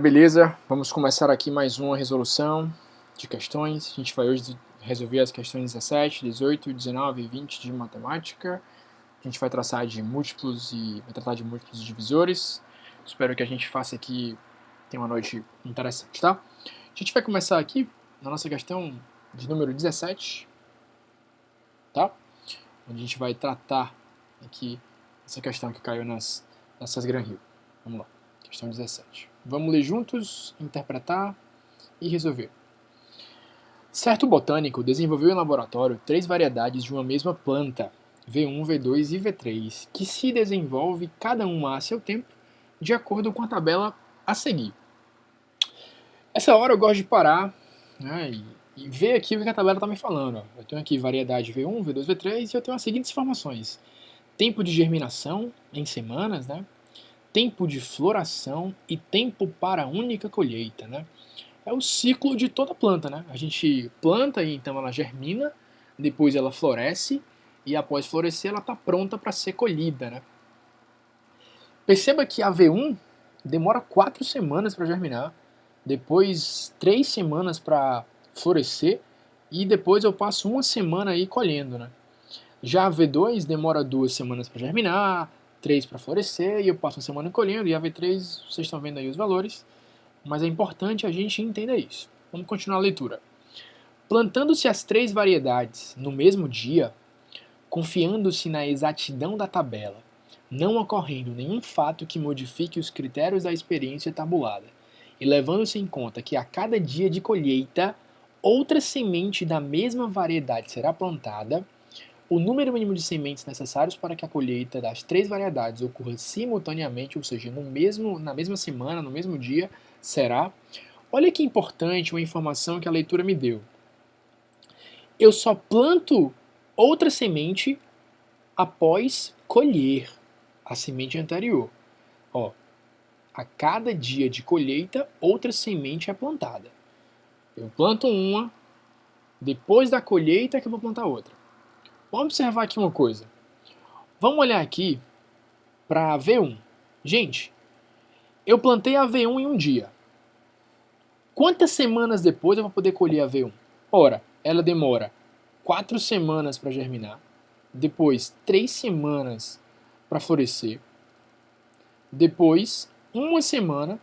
Beleza, vamos começar aqui mais uma resolução de questões. A gente vai hoje resolver as questões 17, 18, 19 e 20 de matemática. A gente vai traçar de múltiplos e vai tratar de múltiplos divisores. Espero que a gente faça aqui, tenha uma noite interessante, tá? A gente vai começar aqui na nossa questão de número 17, tá? Onde a gente vai tratar aqui essa questão que caiu nessas Gran Rio. Vamos lá, questão 17. Vamos ler juntos, interpretar e resolver. Certo botânico desenvolveu em laboratório 3 variedades de uma mesma planta, V1, V2 e V3, que se desenvolve cada uma a seu tempo, de acordo com a tabela a seguir. Essa hora eu gosto de parar, né, e ver aqui o que a tabela está me falando. Eu tenho aqui variedade V1, V2, V3 e eu tenho as seguintes informações. Tempo de germinação em semanas, né? Tempo de floração e tempo para única colheita, né? É o ciclo de toda planta, né? A gente planta e então ela germina, depois ela floresce e após florescer ela está pronta para ser colhida, né? Perceba que a V1 demora 4 semanas para germinar, depois 3 semanas para florescer e depois eu passo uma semana aí colhendo, né? Já a V2 demora 2 semanas para germinar, 3 para florescer e eu passo uma semana colhendo, e a V3, vocês estão vendo aí os valores, mas é importante a gente entender isso. Vamos continuar a leitura. Plantando-se as 3 variedades no mesmo dia, confiando-se na exatidão da tabela, não ocorrendo nenhum fato que modifique os critérios da experiência tabulada, e levando-se em conta que a cada dia de colheita, outra semente da mesma variedade será plantada, o número mínimo de sementes necessários para que a colheita das 3 variedades ocorra simultaneamente, ou seja, na mesma semana, no mesmo dia, será... Olha que importante uma informação que a leitura me deu. Eu só planto outra semente após colher a semente anterior. Ó, a cada dia de colheita, outra semente é plantada. Eu planto uma, depois da colheita é que eu vou plantar outra. Vamos observar aqui uma coisa. Vamos olhar aqui para a V1. Gente, eu plantei a V1 em um dia. Quantas semanas depois eu vou poder colher a V1? Ora, ela demora 4 semanas para germinar, depois 3 semanas para florescer, depois uma semana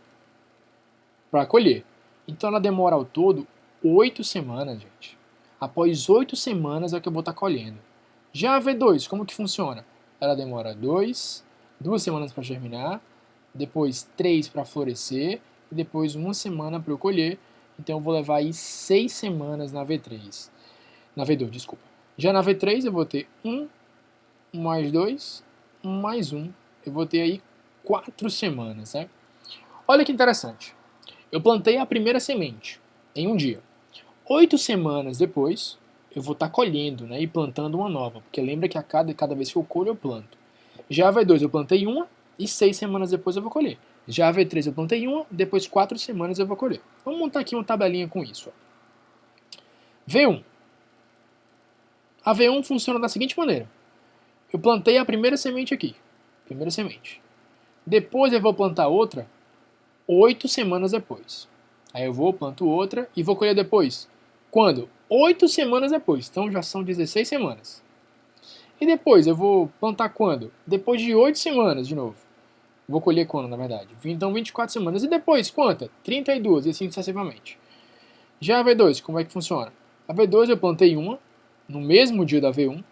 para colher. Então ela demora ao todo 8 semanas, gente. Após 8 semanas é que eu vou estar colhendo. Já a V2, como que funciona? Ela demora 2 semanas para germinar, depois 3 para florescer, e depois uma semana para eu colher. Então eu vou levar aí 6 semanas na V3. Na V2, desculpa. Já na V3 eu vou ter 1 mais 2 mais 1. Eu vou ter aí 4 semanas, né? Olha que interessante. Eu plantei a primeira semente em um dia. 8 semanas depois, eu vou estar colhendo, né, e plantando uma nova, porque lembra que a cada vez que eu colho, eu planto. Já a V2 eu plantei uma e 6 semanas depois eu vou colher. Já a V3 eu plantei uma, depois 4 semanas eu vou colher. Vamos montar aqui uma tabelinha com isso. V1. A V1 funciona da seguinte maneira. Eu plantei a primeira semente aqui. Primeira semente. Depois eu vou plantar outra 8 semanas depois. Aí eu vou, planto outra e vou colher depois. Quando? 8 semanas depois. Então já são 16 semanas. E depois eu vou plantar quando? Depois de 8 semanas de novo. Vou colher quando, na verdade? Então 24 semanas. E depois, quanta? 32, e assim sucessivamente. Já a V2, como é que funciona? A V2 eu plantei uma, no mesmo dia da V1,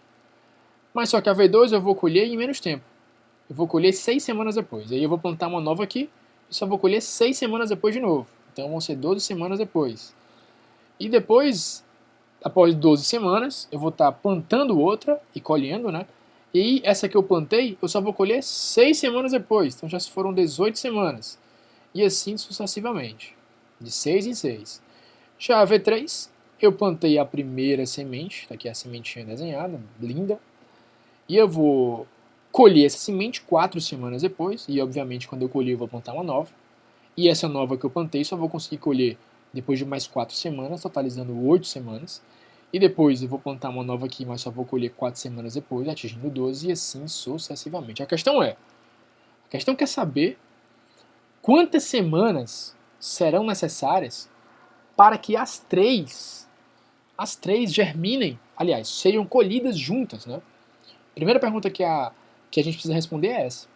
mas só que a V2 eu vou colher em menos tempo. Eu vou colher 6 semanas depois. Aí eu vou plantar uma nova aqui, e só vou colher 6 semanas depois de novo. Então vão ser 12 semanas depois. E depois, após 12 semanas, eu vou estar plantando outra e colhendo, né? E essa que eu plantei, eu só vou colher 6 semanas depois. Então já foram 18 semanas. E assim sucessivamente. De 6 em 6. Já a V3, eu plantei a primeira semente. Tá aqui a sementinha desenhada, linda. E eu vou colher essa semente 4 semanas depois. E obviamente quando eu colher eu vou plantar uma nova. E essa nova que eu plantei só vou conseguir colher depois de mais 4 semanas, totalizando 8 semanas. E depois eu vou plantar uma nova aqui, mas só vou colher 4 semanas depois, atingindo 12 e assim sucessivamente. A questão quer saber quantas semanas serão necessárias para que as três germinem, aliás, sejam colhidas juntas, né? Primeira pergunta que a gente precisa responder é essa.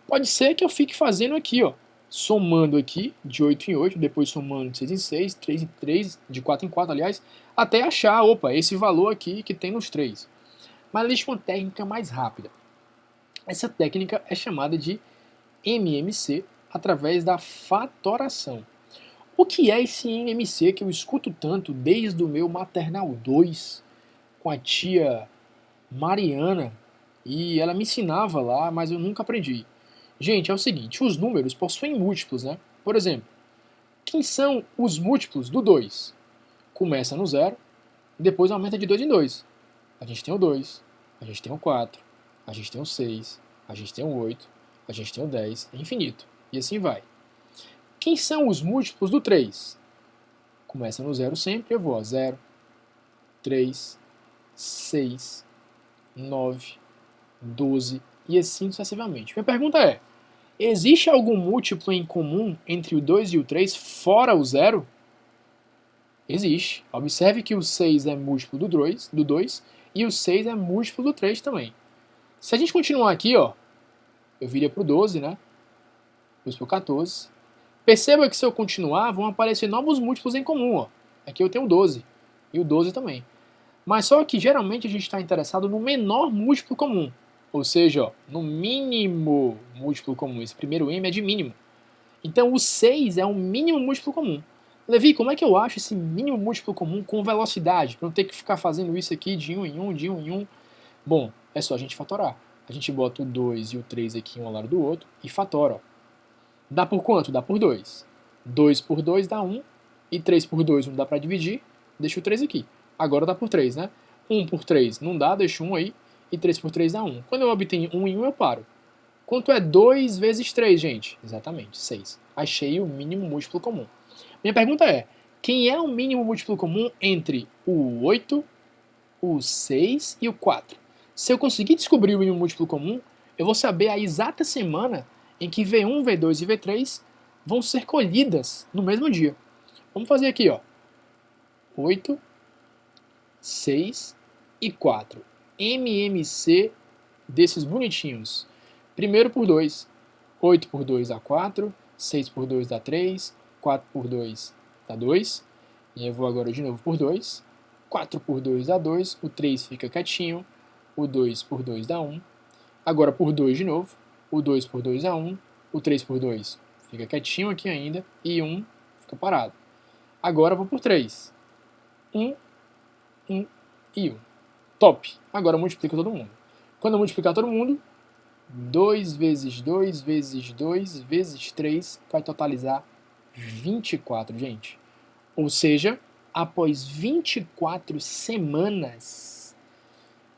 Pode ser que eu fique fazendo aqui, ó, somando aqui de 8 em 8, depois somando de 6 em 6, 3 em 3, de 4 em 4, aliás, até achar, opa, esse valor aqui que tem nos 3. Mas existe uma técnica mais rápida. Essa técnica é chamada de MMC, através da fatoração. O que é esse MMC que eu escuto tanto desde o meu maternal 2 com a tia Mariana, e ela me ensinava lá, mas eu nunca aprendi. Gente, é o seguinte, os números possuem múltiplos, né? Por exemplo, quem são os múltiplos do 2? Começa no 0, depois aumenta de 2 em 2. A gente tem o 2, a gente tem o 4, a gente tem o 6, a gente tem o 8, a gente tem o 10, é infinito. E assim vai. Quem são os múltiplos do 3? Começa no 0 sempre, eu vou a 0, 3, 6, 9, 12 e assim sucessivamente. Minha pergunta é, existe algum múltiplo em comum entre o 2 e o 3 fora o 0? Existe. Observe que o 6 é múltiplo do 2 e o 6 é múltiplo do 3 também. Se a gente continuar aqui, ó, eu viria para o 12, né? Depois para o 14. Perceba que se eu continuar, vão aparecer novos múltiplos em comum. Ó. Aqui eu tenho o 12 e o 12 também. Mas só que geralmente a gente está interessado no menor múltiplo comum. Ou seja, ó, no mínimo múltiplo comum. Esse primeiro M é de mínimo. Então o 6 é o mínimo múltiplo comum. Levi, como é que eu acho esse mínimo múltiplo comum com velocidade? Para não ter que ficar fazendo isso aqui de 1 em 1, de 1 em 1. Bom, é só a gente fatorar. A gente bota o 2 e o 3 aqui um ao lado do outro e fatora. Ó. Dá por quanto? Dá por 2. 2 por 2 dá 1. E 3 por 2 não dá para dividir. Deixa o 3 aqui. Agora dá por 3, né? 1 por 3 não dá, deixa 1 aí. E 3 por 3 dá 1. Quando eu obtenho 1 em 1, eu paro. Quanto é 2 vezes 3, gente? Exatamente, 6. Achei o mínimo múltiplo comum. Minha pergunta é, quem é o mínimo múltiplo comum entre o 8, o 6 e o 4? Se eu conseguir descobrir o mínimo múltiplo comum, eu vou saber a exata semana em que V1, V2 e V3 vão ser colhidas no mesmo dia. Vamos fazer aqui, ó. 8, 6 e 4. MMC desses bonitinhos. Primeiro por 2. 8 por 2 dá 4. 6 por 2 dá 3. 4 por 2 dá 2. E eu vou agora de novo por 2. 4 por 2 dá 2. O 3 fica quietinho. O 2 por 2 dá 1. Agora por 2 de novo. O 2 por 2 dá 1. O 3 por 2 fica quietinho aqui ainda. E 1 fica parado. Agora eu vou por 3. 1, 1 e 1. Top! Agora multiplica todo mundo. Quando eu multiplicar todo mundo, 2 vezes 2 vezes 2 vezes 3 vai totalizar 24, gente. Ou seja, após 24 semanas,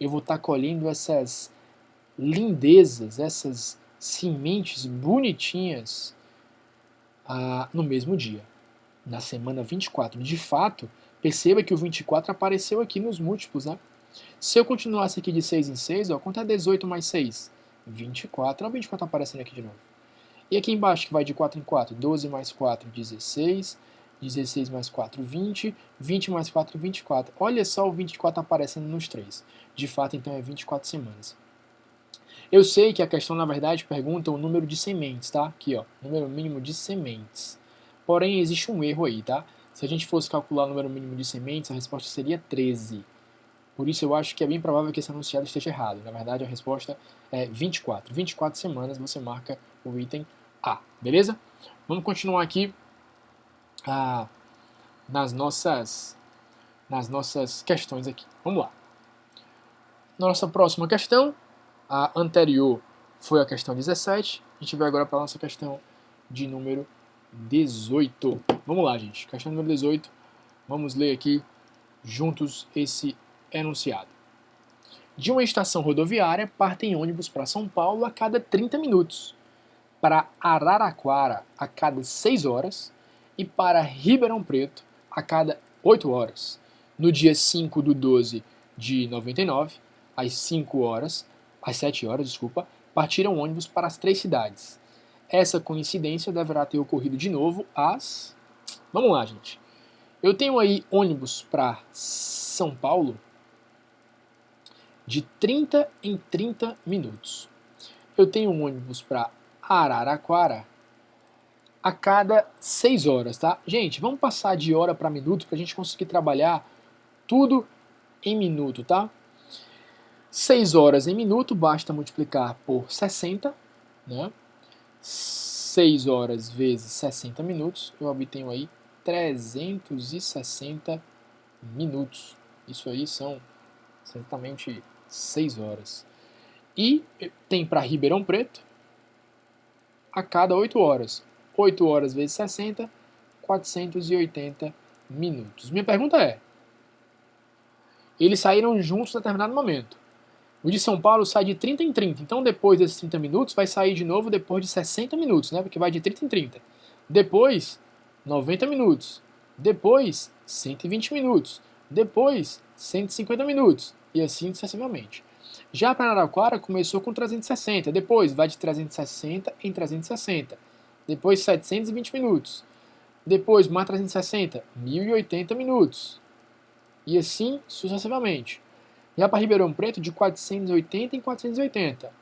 eu vou estar colhendo essas lindezas, essas sementes bonitinhas no mesmo dia, na semana 24. De fato, perceba que o 24 apareceu aqui nos múltiplos, né? Se eu continuasse aqui de 6 em 6, ó, quanto é 18 mais 6? 24. Olha o 24 aparecendo aqui de novo. E aqui embaixo, que vai de 4 em 4, 12 mais 4, 16. 16 mais 4, 20. 20 mais 4, 24. Olha só o 24 aparecendo nos 3. De fato, então, é 24 semanas. Eu sei que a questão, na verdade, pergunta o número de sementes, tá? Aqui, ó, número mínimo de sementes. Porém, existe um erro aí, tá? Se a gente fosse calcular o número mínimo de sementes, a resposta seria 13. Por isso eu acho que é bem provável que esse anunciado esteja errado. Na verdade, a resposta é 24. 24 semanas você marca o item A, beleza? Vamos continuar aqui nas nossas questões aqui. Vamos lá. Nossa próxima questão, a anterior foi a questão 17. A gente vai agora para a nossa questão de número 18. Vamos lá, gente. Questão número 18. Vamos ler aqui juntos esse enunciado. De uma estação rodoviária partem ônibus para São Paulo a cada 30 minutos, para Araraquara a cada 6 horas e para Ribeirão Preto a cada 8 horas. No dia 5 do 12 de 99, às 7 horas, partiram ônibus para as 3 cidades. essa coincidência deverá ter ocorrido de novo às... Vamos lá, gente. Eu tenho aí ônibus para São Paulo de 30 em 30 minutos. Eu tenho um ônibus para Araraquara a cada 6 horas, tá? Gente, vamos passar de hora para minuto para a gente conseguir trabalhar tudo em minuto, tá? 6 horas em minuto, basta multiplicar por 60, né? 6 horas vezes 60 minutos, eu obtenho aí 360 minutos. Isso aí são exatamente 6 horas. E tem para Ribeirão Preto a cada 8 horas. 8 horas vezes 60, 480 minutos. Minha pergunta é, eles saíram juntos em determinado momento. O de São Paulo sai de 30 em 30, então depois desses 30 minutos vai sair de novo depois de 60 minutos, né? Porque vai de 30 em 30. Depois, 90 minutos. Depois, 120 minutos. Depois, 150 minutos. E assim sucessivamente. Já para Araraquara começou com 360, depois vai de 360 em 360. Depois 720 minutos. Depois mais 360, 1080 minutos. E assim sucessivamente. Já para Ribeirão Preto, de 480 em 480.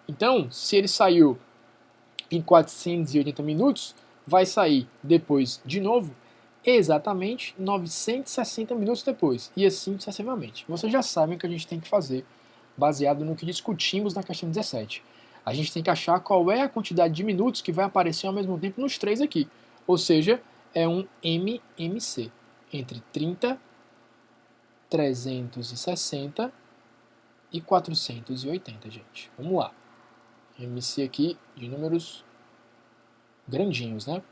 Então, se ele saiu em 480 minutos, vai sair depois de novo exatamente 960 minutos depois. E assim sucessivamente. Vocês já sabem o que a gente tem que fazer, baseado no que discutimos na questão 17. A gente tem que achar qual é a quantidade de minutos que vai aparecer ao mesmo tempo nos três aqui. Ou seja, é um MMC. Entre 30, 360 e 480, gente. Vamos lá. MC aqui de números grandinhos, né?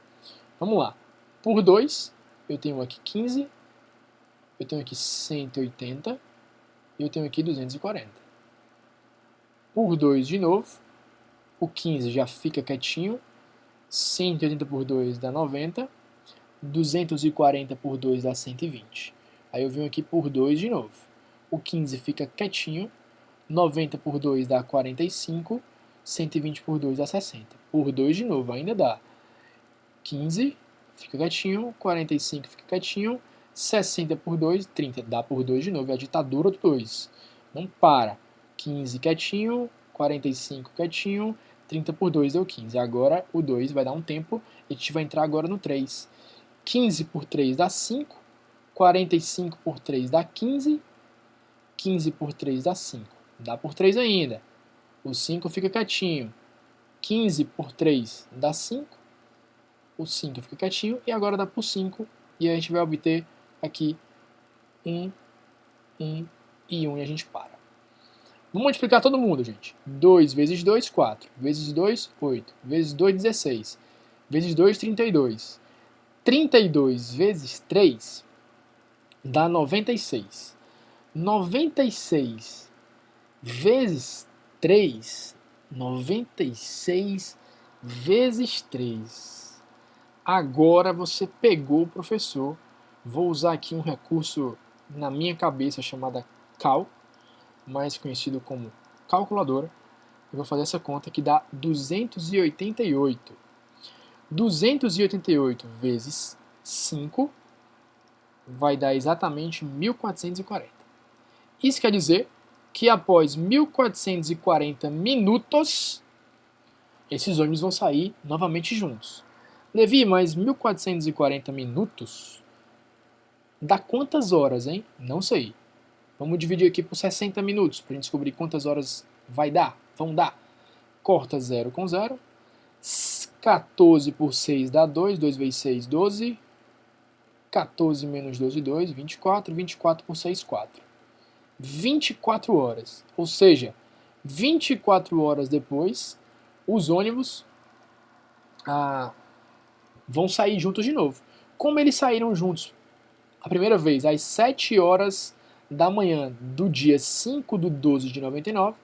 Vamos lá. Por 2, eu tenho aqui 15, eu tenho aqui 180 e eu tenho aqui 240. Por 2 de novo, o 15 já fica quietinho, 180 por 2 dá 90, 240 por 2 dá 120. Aí eu venho aqui por 2 de novo. O 15 fica quietinho, 90 por 2 dá 45, 120 por 2 dá 60. Por 2 de novo, ainda dá 15, fica quietinho, 45 fica quietinho, 60 por 2, 30, dá por 2 de novo, é a ditadura do 2. Não para. 15 quietinho, 45 quietinho, 30 por 2 deu 15. Agora o 2 vai dar um tempo e a gente vai entrar agora no 3. 15 por 3 dá 5, 45 por 3 dá 15, 15 por 3 dá 5. Dá por 3 ainda. O 5 fica quietinho. 15 por 3 dá 5. O 5 fica quietinho e agora dá por 5. E a gente vai obter aqui 1, 1 e 1 e a gente para. Vamos multiplicar todo mundo, gente. 2 vezes 2, 4. Vezes 2, 8. Vezes 2, 16. Vezes 2, 32. 32 vezes 3 dá 96. 96 vezes 3. 96 vezes 3. Agora você pegou o professor. Vou usar aqui um recurso na minha cabeça chamada Cal, mais conhecido como calculadora. Eu vou fazer essa conta que dá 288. 288 vezes 5 vai dar exatamente 1440. Isso quer dizer que após 1440 minutos, esses ônibus vão sair novamente juntos. Levi, mas 1440 minutos dá quantas horas, hein? Não sei. Vamos dividir aqui por 60 minutos para a gente descobrir quantas horas vai dar. Vão dar. Corta 0 com 0. 14 por 6 dá 2. 2 vezes 6, 12. 14 menos 12, 2. 24. 24 por 6, 4. 24 horas. Ou seja, 24 horas depois, os ônibus vão sair juntos de novo. Como eles saíram juntos a primeira vez às 7 horas da manhã do dia 5 de 12 de 99,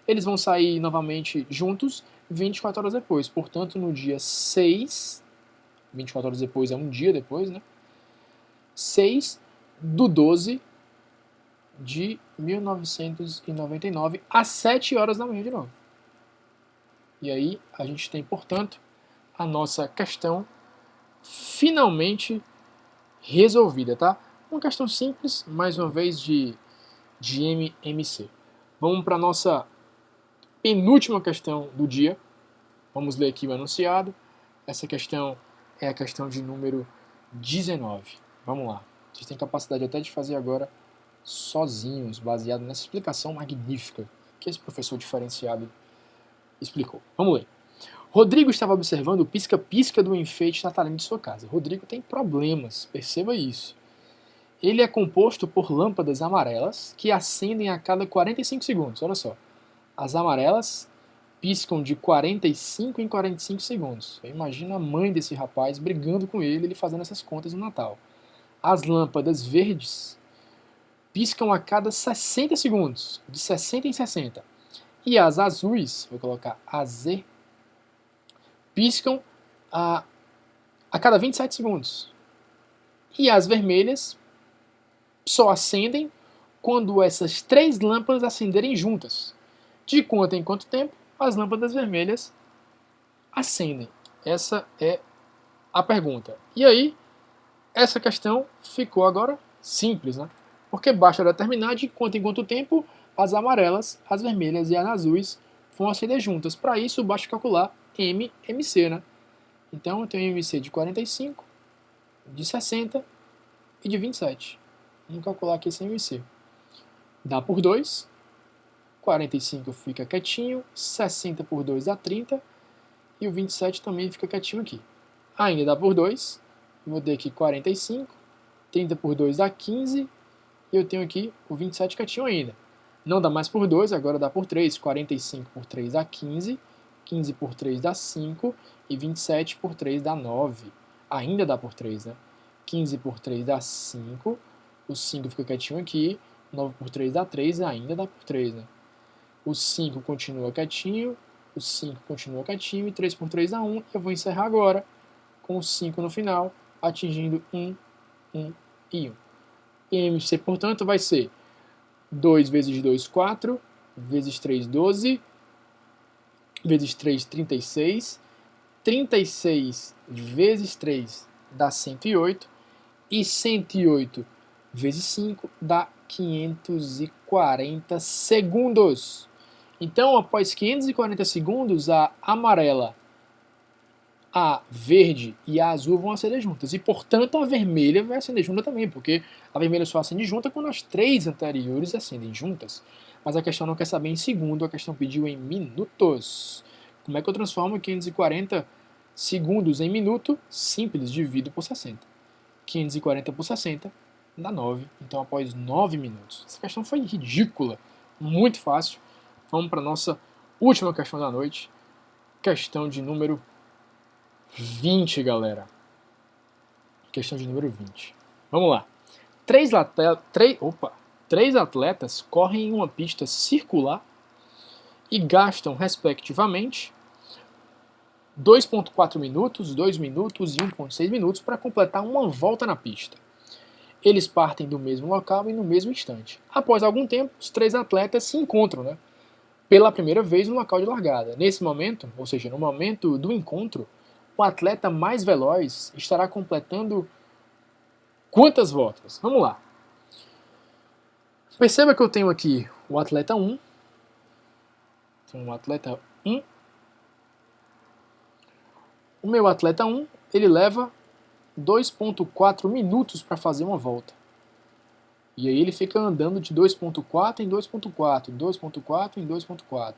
eles vão sair novamente juntos 24 horas depois. Portanto, no dia 6, 24 horas depois é um dia depois, né? 6 do 12 de 1999, às 7 horas da manhã de novo. E aí a gente tem, portanto, a nossa questão finalmente resolvida, tá? Uma questão simples, mais uma vez, de MMC. Vamos para a nossa penúltima questão do dia. Vamos ler aqui o enunciado. Essa questão é a questão de número 19. Vamos lá. Vocês têm capacidade até de fazer agora sozinhos, baseado nessa explicação magnífica que esse professor diferenciado explicou. Vamos ler. Rodrigo estava observando o pisca-pisca do enfeite natalino de sua casa. Rodrigo tem problemas, perceba isso. Ele é composto por lâmpadas amarelas que acendem a cada 45 segundos. Olha só. As amarelas piscam de 45 em 45 segundos. Imagina a mãe desse rapaz brigando com ele fazendo essas contas no Natal. As lâmpadas verdes piscam a cada 60 segundos, de 60 em 60. E as azuis, vou colocar AZ, piscam a cada 27 segundos. E as vermelhas só acendem quando essas três lâmpadas acenderem juntas. De quanto em quanto tempo as lâmpadas vermelhas acendem? Essa é a pergunta. E aí, essa questão ficou agora simples, né? Porque basta determinar de quanto em quanto tempo as amarelas, as vermelhas e as azuis vão acender juntas. Para isso, basta calcular MC, né? Então, eu tenho MC de 45, de 60 e de 27. Vamos calcular aqui esse MC. Dá por 2, 45 fica quietinho, 60 por 2 dá 30, e o 27 também fica quietinho aqui. Ainda dá por 2, vou ter aqui 45, 30 por 2 dá 15, e eu tenho aqui o 27 quietinho ainda. Não dá mais por 2, agora dá por 3, 45 por 3 dá 15, 15 por 3 dá 5, e 27 por 3 dá 9. Ainda dá por 3, né? 15 por 3 dá 5, o 5 fica quietinho aqui, 9 por 3 dá 3, ainda dá por 3, né? O 5 continua quietinho, o 5 continua quietinho, e 3 por 3 dá 1, e eu vou encerrar agora com o 5 no final, atingindo 1, 1 e 1. E MC, portanto, vai ser 2 vezes 2, 4, vezes 3, 12, vezes 3, 36, 36 vezes 3 dá 108, e 108 vezes 5 dá 540 segundos. Então, após 540 segundos, a amarela, a verde e a azul vão acender juntas. E, portanto, a vermelha vai acender junta também, porque a vermelha só acende junta quando as três anteriores acendem juntas. Mas a questão não quer saber em segundo, a questão pediu em minutos. Como é que eu transformo 540 segundos em minuto? Simples, divido por 60. 540 por 60 dá 9. Então, após 9 minutos. Essa questão foi ridícula, muito fácil. Vamos para a nossa última questão da noite. Questão de número 20, galera. Questão de número 20. Vamos lá. Três atletas correm em uma pista circular e gastam, respectivamente, 2,4 minutos, 2 minutos e 1,6 minutos para completar uma volta na pista. Eles partem do mesmo local e no mesmo instante. Após algum tempo, os três atletas se encontram, né, pela primeira vez no local de largada. Nesse momento, ou seja, no momento do encontro, o atleta mais veloz estará completando quantas voltas? Vamos lá. Perceba que eu tenho aqui o atleta 1. Então, o atleta 1. O meu atleta 1, ele leva 2,4 minutos para fazer uma volta. E aí ele fica andando de 2,4 em 2,4, 2,4 em 2,4.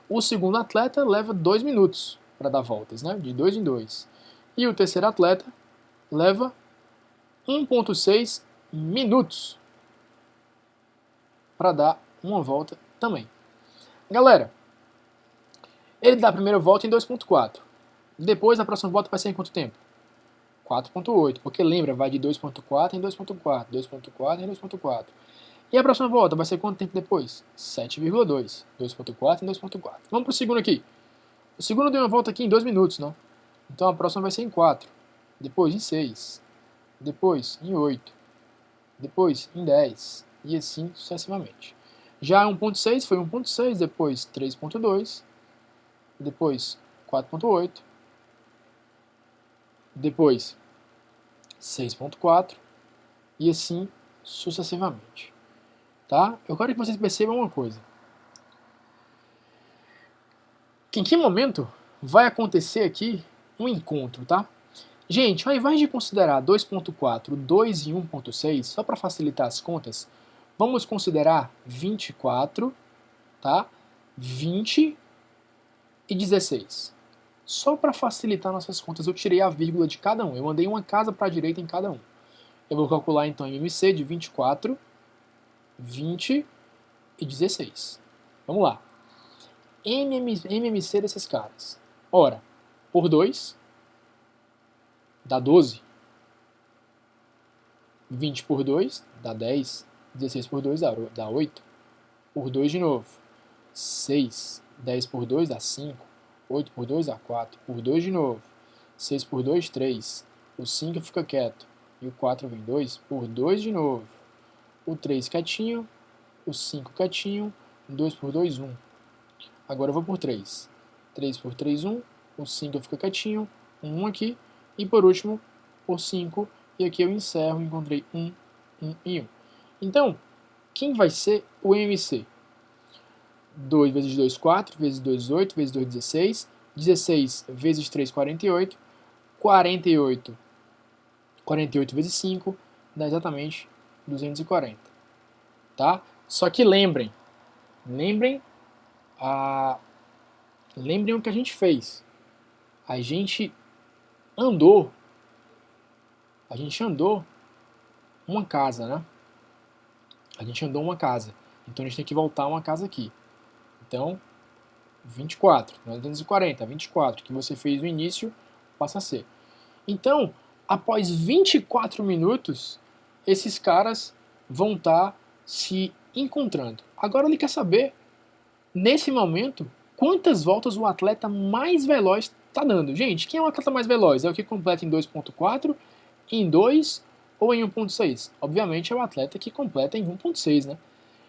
O segundo atleta leva 2 minutos para dar voltas, né? De 2 em 2. E o terceiro atleta leva 1,6 minutos para dar uma volta também. Galera, ele dá a primeira volta em 2,4. Depois a próxima volta vai ser em quanto tempo? 4,8, porque lembra, vai de 2,4 em 2,4, 2,4 em 2,4. E a próxima volta vai ser quanto tempo depois? 7,2, 2,4 em 2,4. Vamos para o segundo aqui. O segundo deu uma volta aqui em 2 minutos, não? Então a próxima vai ser em 4, depois em 6, depois em 8, depois em 10, e assim sucessivamente. Já 1,6 foi 1,6, depois 3,2, depois 4.8, depois 6.4 e assim sucessivamente. Tá? Eu quero que vocês percebam uma coisa. Que em que momento vai acontecer aqui um encontro, tá? Gente, ao invés de considerar 2.4, 2 e 1.6, só para facilitar as contas, vamos considerar 24, tá? 20 e 16. Só para facilitar nossas contas, eu tirei a vírgula de cada um. Eu mandei uma casa para a direita em cada um. Eu vou calcular então MMC de 24, 20 e 16. Vamos lá. MMC desses caras. Ora, por 2 dá 12. 20 por 2 dá 10. 16 por 2 dá 8. Por 2 de novo. 6. 10 por 2 dá 5. 8 por 2 dá 4. Por 2 de novo. 6 por 2, 3. O 5 fica quieto. E o 4 vem 2. Por 2 de novo. O 3 quietinho. O 5 quietinho. 2 por 2, 1. Agora eu vou por 3. 3 por 3, 1. O 5 fica quietinho. 1 aqui. E por último, por 5. E aqui eu encerro. Encontrei 1, 1 e 1. Então, quem vai ser o MMC? 2 vezes 2, 4. Vezes 2, 8. Vezes 2, 16. 16 vezes 3, 48. 48 vezes 5 dá exatamente 240. Tá? Só que lembrem o que a gente fez. A gente andou uma casa, né? A gente andou uma casa. Então a gente tem que voltar uma casa aqui. Então, 24, não é 240, 24, que você fez no início, passa a ser. Então, após 24 minutos, esses caras vão estar se encontrando. Agora ele quer saber, nesse momento, quantas voltas o atleta mais veloz está dando. Gente, quem é o atleta mais veloz? É o que completa em 2.4, em 2 ou em 1.6? Obviamente é o atleta que completa em 1.6, né?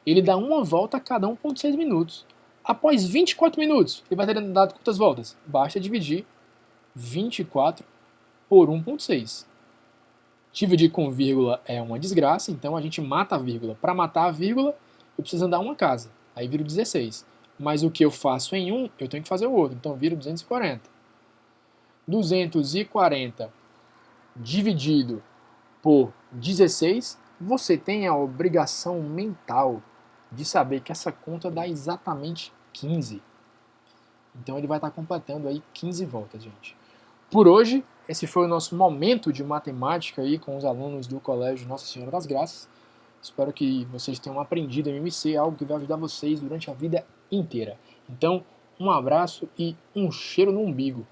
Ele dá uma volta a cada 1.6 minutos. Após 24 minutos, ele vai ter dado quantas voltas? Basta dividir 24 por 1.6. Dividir com vírgula é uma desgraça, então a gente mata a vírgula. Para matar a vírgula, eu preciso andar uma casa. Aí viro 16. Mas o que eu faço em um, eu tenho que fazer o outro. Então viro 240. 240 dividido por 16, você tem a obrigação mental de saber que essa conta dá exatamente 15. Então ele vai estar completando aí 15 voltas, gente. Por hoje, esse foi o nosso momento de matemática aí com os alunos do Colégio Nossa Senhora das Graças. Espero que vocês tenham aprendido MMC, algo que vai ajudar vocês durante a vida inteira. Então, um abraço e um cheiro no umbigo.